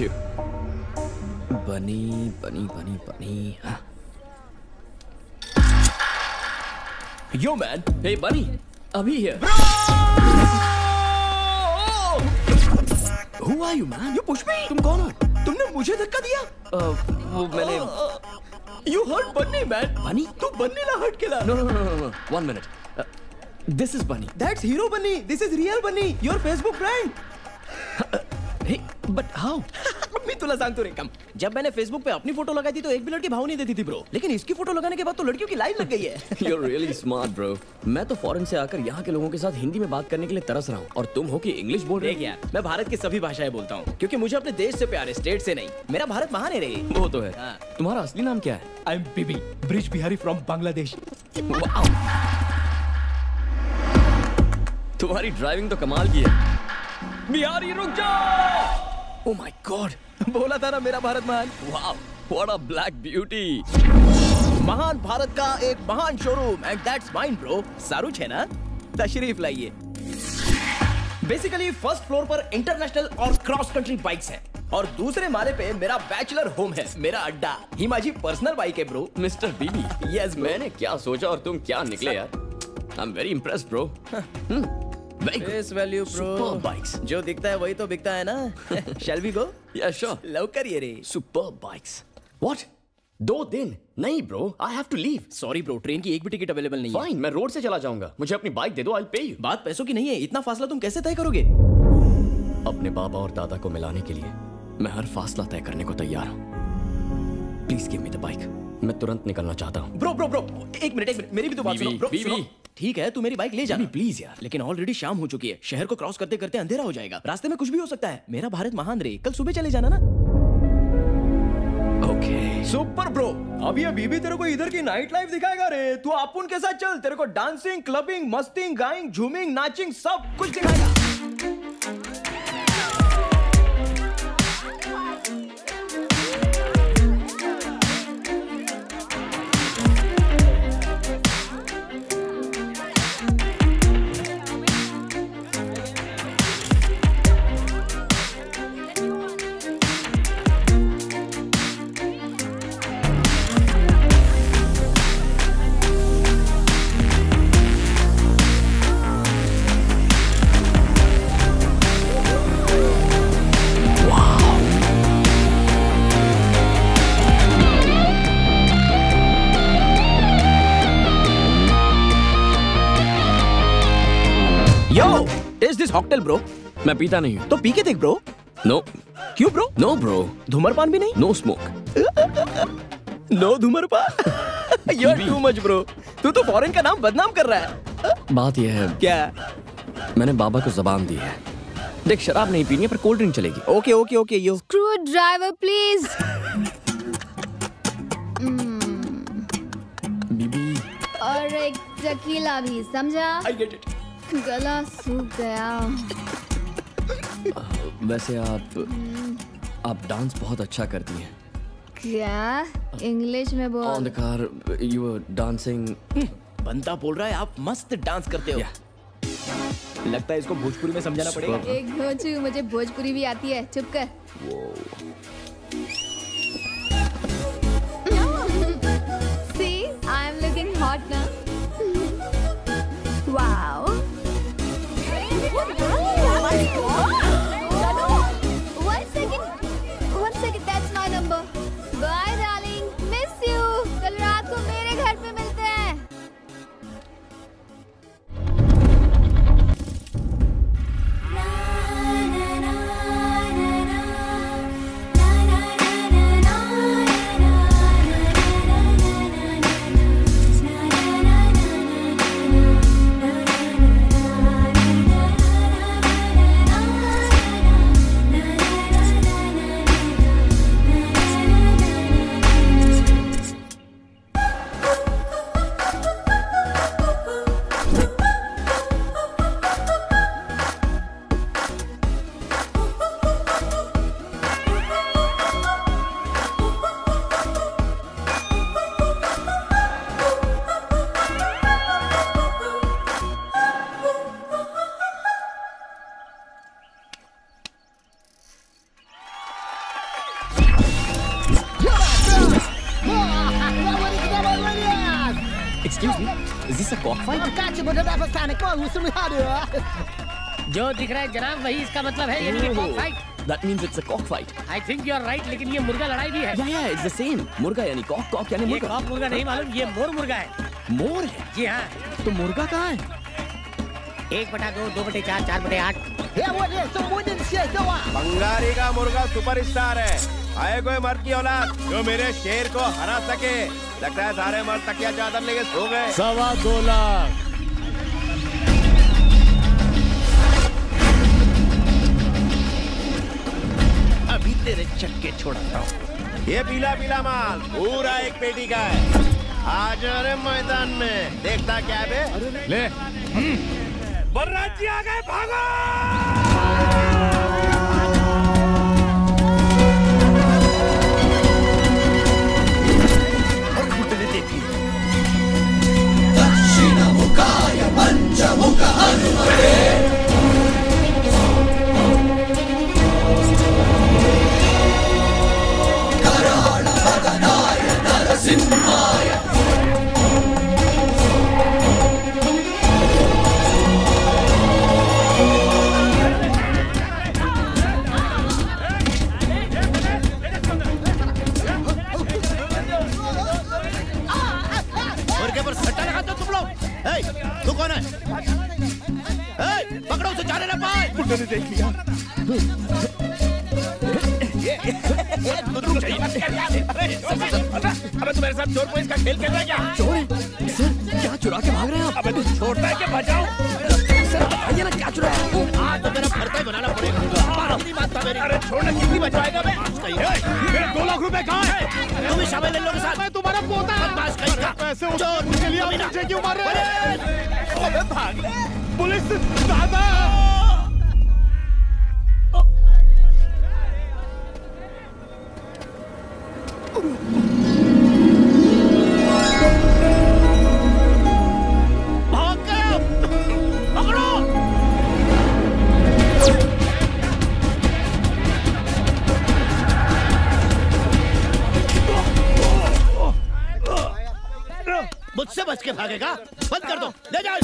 You. बनी बनी बनी बनी। यो मैन, हे बनी, अभी here. Who are you man? You push me? तुम कौन हो? तुमने मुझे धक्का दिया? वो मैंने। You hurt Bunny man. बनी? तू बन्नी ना हट केला. No. 1 minute. This is Bunny. That's Hero Bunny. This is real Bunny. Your Facebook friend. Hey, but how? मी तुला सांगतो रे कम. जब मैंने Facebook पे अपनी फोटो लगाई थी तो एक भी लड़की भाव नहीं देती थी ब्रो. लेकिन इसकी फोटो लगाने के बाद तो लड़कियों की लाइन लग गई है. You're really smart bro. मैं तो फॉरेन से आकर यहाँ के लोगों के साथ हिंदी में बात करने के लिए तरस रहा हूँ और तुम हो कि इंग्लिश बोल रहे हो. देख यार, मैं भारत की सभी भाषाएं बोलता हूँ क्योंकि मुझे अपने देश से प्यार है, स्टेट से नहीं. मेरा भारत महान है रे. वो तो है. तुम्हारा असली नाम क्या है? I'm Bibi, Brij Bihari from Bangladesh. Wow. तुम्हारी ड्राइविंग तो कमाल की है. बिहारी रुक जाओ. Oh my God. बोला था ना मेरा भारत महान. Wow, what a black beauty. महान भारत का एक महान showroom and that's mine bro. सारूच है ना? तशरीफ लाइए. बेसिकली फर्स्ट फ्लोर पर इंटरनेशनल और क्रॉस कंट्री बाइक्स हैं और दूसरे माले पे मेरा बैचलर होम है, मेरा अड्डा. हिमाजी पर्सनल बाइक है ब्रो. मिस्टर बीबी. Yes bro. मैंने क्या सोचा और तुम क्या निकले यार. I'm very impressed bro. Face value bro. Superb bikes. जो दिखता है वही तो बिकता है ना. Shall we go? Yeah sure. लवकर ये रे. Superb bikes. What? 2 दिन? नहीं bro, I have to leave. Sorry bro, train की एक भी टिकट अवेलेबल नहीं है. Fine, मैं रोड से चला जाऊंगा. मुझे अपनी बाइक दे दो, I'll pay you. बात पैसों की नहीं है. इतना फासला तुम कैसे तय करोगे? अपने बाबा और दादा को मिलाने के लिए मैं हर फासला तय करने को तैयार हूँ. Please give me the bike. मैं तुरंत निकलना चाहता हूँ. ब्रो एक मिनट मेरी भी तो बात सुनो. बीबी, सुनो. ठीक है, तू मेरी बाइक ले जा. प्लीज यार. लेकिन ऑलरेडी शाम हो चुकी है. शहर को क्रॉस करते करते अंधेरा हो जाएगा. रास्ते में कुछ भी हो सकता है. मेरा भारत महान रे. कल सुबह चले जाना ना. ओके. Super bro. अब ये बीबी तेरे को इधर की नाइट लाइफ दिखाएगा रे. तू अपुन के साथ चल. तेरे को डांसिंग, क्लबिंग, मस्तिंग, गाइंग, झूमिंग, नाचिंग सब कुछ दिखाएगा. Yo, is this cocktail bro? मैं पीता नहीं हूँ. तो पी के देख ब्रो. No. क्यों ब्रो? No bro. धूमरपान भी नहीं? No smoke. नो धूमरपान. You're too much bro. तू तो फॉरेन का नाम बदनाम कर रहा है. बात यह है. क्या? मैंने बाबा को जबान दी है. देख शराब नहीं पीनी है पर कोल्ड ड्रिंक चलेगी. Okay yo. Screwdriver please. बीबी. और एक टकीला भी, समझा? I get it. गला सूख गया. वैसे आप डांस बहुत अच्छा करती हैं. क्या? इंग्लिश में बोल. On the car you were dancing. बंदा बोल रहा है आप मस्त डांस करते हो. लगता है इसको भोजपुरी में समझाना पड़ेगा. एक घोचू, मुझे भोजपुरी भी आती है. चुप कर. See, I am looking hot now. Wow. One second, that's my number. Bye darling, miss you. कल रात को मेरे घर पे मिलते हैं. Excuse me, is this a cockfight? जो दिख रहा है जनाब वही इसका मतलब है, यानी कि cockfight. That means it's a cockfight. I think you are right, लेकिन ये मुर्गा लड़ाई भी है. Yeah, it's the same. मुर्गा यानी कॉक, कॉक यानी ये मुर्गा. कॉक मुर्गा नहीं मालूम, ये मोर मुर्गा है. मोर है? जी हाँ. तो मुर्गा कहाँ है? 1/2, 2/4, 4/8. बंगाली का मुर्गा सुपरस्टार है. आए कोई मर्द की औलाद जो मेरे शेर को हरा सके. लगता है सारे मर्द तकिया चादर लेके सो गए. 2.25 लाख. अभी तेरे चक्के छोड़ता हूँ. ये पीला पीला माल पूरा एक पेटी का है. आज अरे मैदान में देखता क्या है बे? ले. बलराज जी आ गए, भागो! दक्षिणमुखाय पञ्चमुख हनुमते कराळभगनाय नरसिंहाय तू कौन है? पकड़ो उसे, जाने ना पाए. मुंडे ने देख लिया. अबे तू मेरे साथ चोर पुलिस का खेल खेल रहा है क्या? चोर है? सर क्या चुरा के भाग रहे हैं आप? अबे तू छोड़ता है क्या? बचाओ. सर बताइए ना क्या चुरा है? आज तो मेरा भरता ही बनाना पड़ेगा. अपनी बात था मेरी. अरे छोड़ना कितनी बचाएगा बे? मेरे 2 लाख रुपए कहाँ है? तुम भी शामिल इन लोगों के साथ. मैं तुम्हारा पोता. बदमाश कहीं का. पैसे चोर के लिए मुझे क्यों मार रहे हो? अबे भाग. पुलिस दादा. मुझसे बच के भागेगा? बंद कर दो, ले जाओ.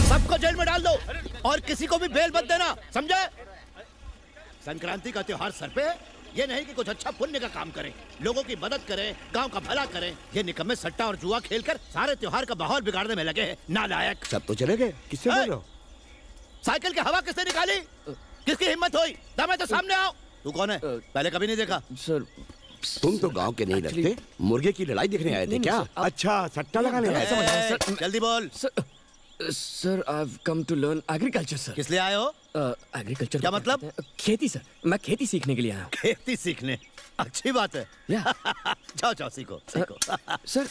सबको जेल में डाल दो और किसी को भी बेल मत देना, समझे? संक्रांति का त्योहार सर पे है. ये नहीं कि कुछ अच्छा पुण्य का काम करें, लोगों की मदद करें, गांव का भला करें. ये निकम्मे सट्टा और जुआ खेलकर सारे त्योहार का माहौल बिगाड़ने में लगे हैं. नालायक. सब तो चले गए. किससे बोल रहे हो? साइकिल की हवा किसने निकाली? किसकी हिम्मत हुई? दमे तो सामने आओ. तू कौन है? पहले कभी नहीं देखा. सर तुम तो गांव के नहीं लगते. मुर्गे की लड़ाई देखने आए थे क्या? अच्छा, सट्टा लगाने आए. जल्दी बोल. Sir I have come to learn agriculture sir. किस लिए आए हो? एग्रीकल्चर क्या मतलब? खेती सर. मैं खेती सीखने के लिए आया हूँ. खेती सीखने? अच्छी बात है. जाओ जाओ सीखो सीखो. सर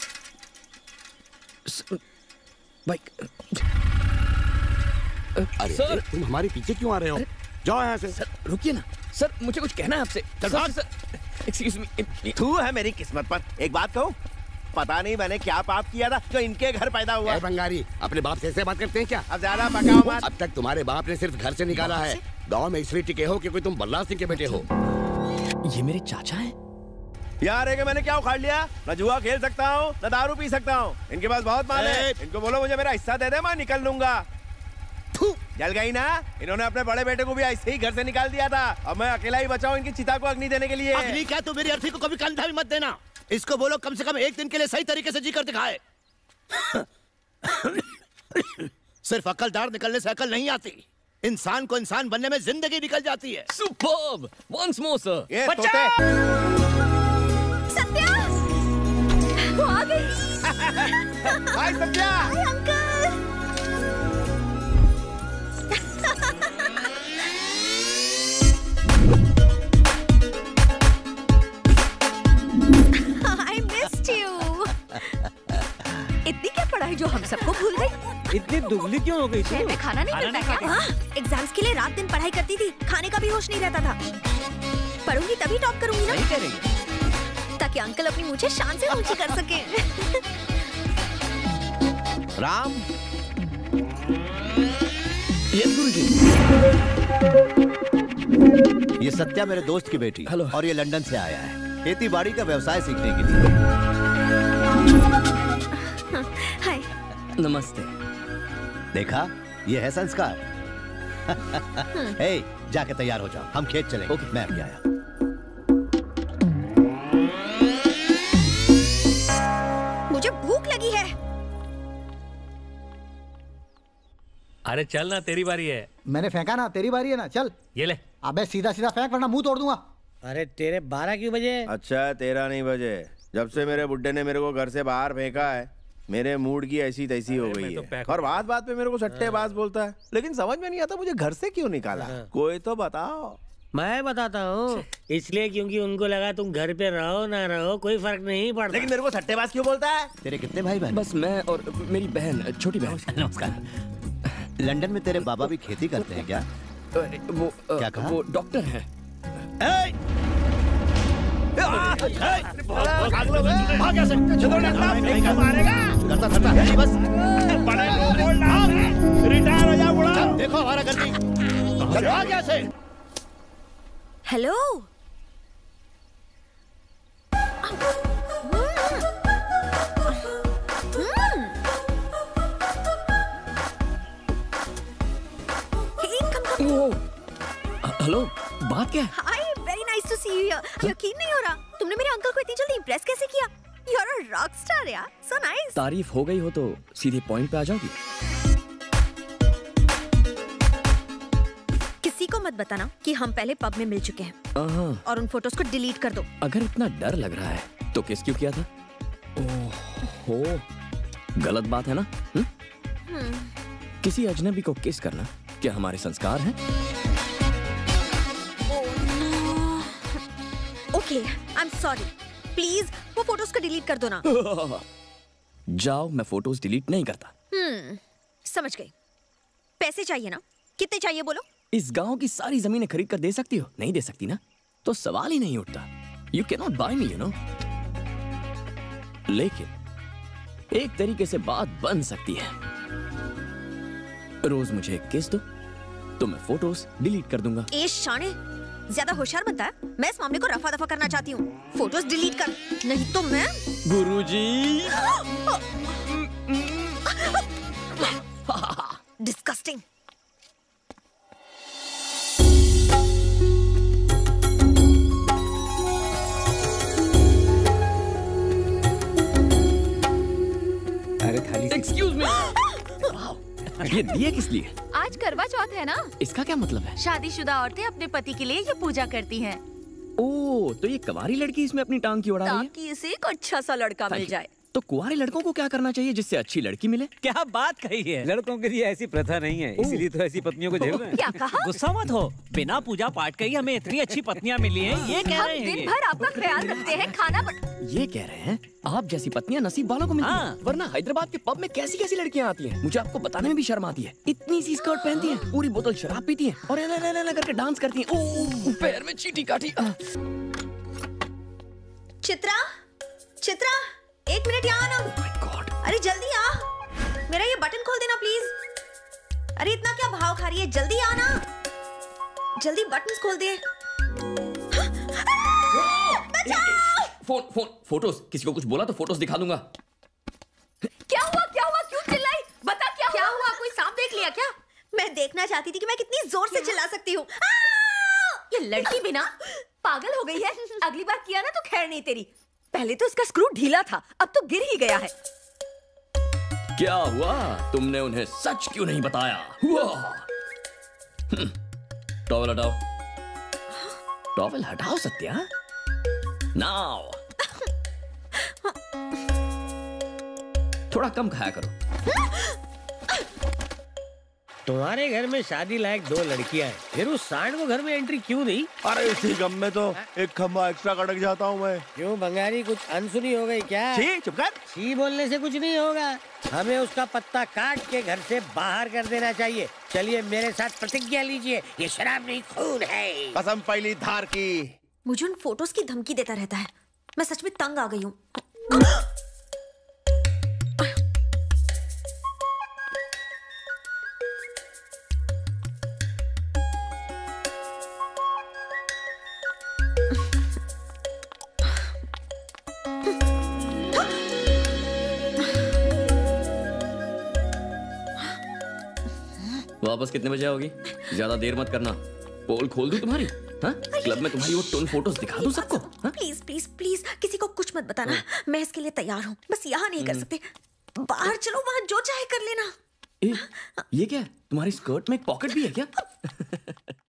भाई. अरे सर तुम हमारे पीछे क्यों आ रहे हो? जाओ यहाँ से. सर रुकिए ना. सर मुझे कुछ कहना है आपसे. Sir excuse me. तू है मेरी किस्मत पर. एक बात कहूँ, पता नहीं मैंने क्या पाप किया था जो इनके घर पैदा हुआ. बंगाली अपने बाप से ऐसे बात करते हैं क्या? अब ज्यादा पकाओ मत. अब तक तुम्हारे बाप ने सिर्फ घर से निकाला है. गांव में इसलिए टिके हो क्योंकि तुम बल्ला सिंह के बेटे हो. ये मेरे चाचा हैं? यार है कि मैंने क्या उखाड़ लिया? न जुआ खेल सकता हूँ न दारू पी सकता हूँ. इनके पास बहुत माल है. इनको बोलो मुझे मेरा हिस्सा दे दे, मैं निकल लूंगा. जल गई ना. इन्होंने अपने बड़े बेटे को भी ऐसे ही घर से निकाल दिया था. अब मैं अकेला ही बचा हूँ इनकी चिता को अग्नि देने के लिए. अग्नि क्या? तू मेरी अर्थी को कभी कंधा भी मत देना. इसको बोलो कम से कम एक दिन के लिए सही तरीके से जी कर दिखाए. सिर्फ अकलदार निकलने से अकल नहीं आती. इंसान को इंसान बनने में जिंदगी निकल जाती है. सुपर्ब. Once more sir. ये सत्या वो आ गई. Hi Satya. Hi uncle. I missed you. इतनी क्या पढ़ाई जो हम सबको भूल गई. इतनी दुबली क्यों हो गई? शहर में खाना नहीं मिलता क्या? हाँ, एग्जाम्स के लिए रात दिन पढ़ाई करती थी. खाने का भी होश नहीं रहता था. पढ़ूंगी तभी टॉप करूंगी ना, ताकि अंकल अपनी मुझे शान से ऊंची कर सके. राम. यस गुरुजी. ये सत्या मेरे दोस्त की बेटी। हेलो। और ये लंदन से आया है खेती बाड़ी का व्यवसाय सीखने के लिए। हाय। नमस्ते। देखा, ये है संस्कार। हे, जाके तैयार हो जाओ, हम खेत चलेंगे। ओके। मैं अभी आया। मुझे भूख लगी है। अरे चल ना, तेरी बारी है। मैंने फेंका ना, तेरी बारी है ना, चल। ये ले। अबे सीधा सीधा फेंक वरना मुंह तोड़ दूंगा। अरे तेरे 12 क्यों बजे? अच्छा 13 नहीं बजे। जब से मेरे बुड्ढे ने मेरे को घर से बाहर फेंका है, मेरे मूड की ऐसी तैसी हो गई है। और बात बात पे मेरे को सट्टेबाज बोलता है, लेकिन समझ में नहीं आता मुझे घर से क्यों निकाला। कोई तो बताओ। मैं बताता हूँ, इसलिए क्योंकि उनको लगा तुम घर पे रहो ना रहो कोई फर्क नहीं पड़ता। लेकिन मेरे को सट्टेबाज क्यों बोलता है? तेरे कितने भाई बहन? बस मैं और मेरी बहन, छोटी बहन। नमस्कार। लंदन में तेरे बाबा भी खेती करते हैं क्या? वो क्या कहा? वो डॉक्टर हैं। रिटायर हो जा बुढ़ा। देखो हमारा गलती। चलो आ गया से। हेलो। हेलो, बात क्या है? Hi, very nice to see you here. यकीन नहीं हो रहा, तुमने मेरे अंकल को इतनी जल्दी इंप्रेस कैसे किया? You are a rock star यार, सो नाइस। तारीफ हो गई हो तो सीधे पॉइंट पे आ जाओगी। किसी को मत बताना कि हम पहले पब में मिल चुके हैं। और उन फोटोज को डिलीट कर दो। अगर इतना डर लग रहा है तो किस क्यों किया था? ओहो, गलत बात है ना? किसी अजनबी को किस करना क्या हमारे संस्कार हैं? Okay, I am sorry. Please वो फोटोज को डिलीट कर दो ना। जाओ, मैं फोटोज डिलीट नहीं करता। समझ गई। पैसे चाहिए ना? कितने चाहिए बोलो? इस गांव की सारी जमीनें खरीद कर दे सकती हो? नहीं दे सकती ना, तो सवाल ही नहीं उठता। You can not buy me, you know. लेकिन एक तरीके से बात बन सकती है। रोज मुझे एक किस दो तो मैं फोटोज डिलीट कर दूंगा। ए शाने, ज्यादा होशियार बनता है। मैं इस मामले को रफा दफा करना चाहती हूँ। फोटोज डिलीट कर, नहीं तो मैं। गुरुजी। डिस्गस्टिंग। Excuse me. ये दिए किस लिए? आज करवा चौथ है ना। इसका क्या मतलब है? शादीशुदा औरतें अपने पति के लिए ये पूजा करती हैं। ओह, तो ये कुंवारी लड़की इसमें अपनी टांग की उड़ा रही है? ताकि इसे एक अच्छा सा लड़का मिल जाए। तो कुंवारे लड़कों को क्या करना चाहिए जिससे अच्छी लड़की मिले? क्या बात कही है। लड़कों के लिए ऐसी प्रथा नहीं है, इसीलिए तो ऐसी पत्नियों को झेल रहे हैं। क्या कहा? गुस्सा मत हो, बिना पूजा पाठ के ही हमें इतनी अच्छी पत्नियां मिली हैं, ये कह रहे हम हैं। दिन भर आपका ख्याल रखते हैं, खाना ये कह रहे हैं आप जैसी पत्नियां नसीब वालों को मिलती हैं। वरना हैदराबाद के पब में कैसी कैसी लड़कियां आती हैं, मुझे आपको बताने में भी शर्म आती है। इतनी सी स्कर्ट पहनती हैं, पूरी बोतल शराब पीती हैं और ऐला करके डांस करती हैं। ओह, पैर में चींटी काटी। चित्रा, चित्रा, 1 मिनट यहाँ आना। अरे जल्दी आ, मेरा ये बटन खोल देना प्लीज। अरे इतना क्या भाव खा रही है, जल्दी आना, जल्दी बटन खोल दे। फोटोज, किसी को कुछ बोला तो फोटोज दिखा दूंगा। क्या हुआ, क्यों चिल्लाई? बता क्या हुआ? कोई सांप देख लिया क्या? मैं देखना चाहती थी कि मैं कितनी जोर से चिल्ला सकती हूँ। ये लड़की बिना पागल हो गई है। अगली बार किया ना तो खैर नहीं तेरी। पहले तो उसका स्क्रू ढीला था, अब तो गिर ही गया है। क्या हुआ? तुमने उन्हें सच क्यों नहीं बताया? टॉवल हटाओ। टॉवल हटाओ सत्या। नाउ। थोड़ा कम खाया करो। तुम्हारे घर में शादी लायक 2 लड़कियां हैं, फिर उस सांड को घर में एंट्री क्यों दी? अरे इसी गम में तो एक खंबा एक्स्ट्रा कटक जाता हूँ मैं। क्यों भंगारी, कुछ अनसुनी हो गई क्या? छी, चुप कर। छी बोलने से कुछ नहीं होगा, हमें उसका पत्ता काट के घर से बाहर कर देना चाहिए। चलिए मेरे साथ प्रतिज्ञा लीजिए, ये शराब नहीं खून है। कसम पहली धार की। मुझे उन फोटोज की धमकी देता रहता है, मैं सच में तंग आ गई हूँ। वापस कितने बजे आओगी? ज्यादा देर मत करना। पोल खोल दूं तुम्हारी? हाँ? क्लब में तुम्हारी वो टोन फोटोज दिखा दूं सबको? हाँ? प्लीज प्लीज प्लीज किसी को कुछ मत बताना। मैं इसके लिए तैयार हूँ, बस यहाँ नहीं कर सकते। बाहर चलो, वहाँ जो चाहे कर लेना। ये क्या है? तुम्हारी स्कर्ट में एक पॉकेट भी है क्या?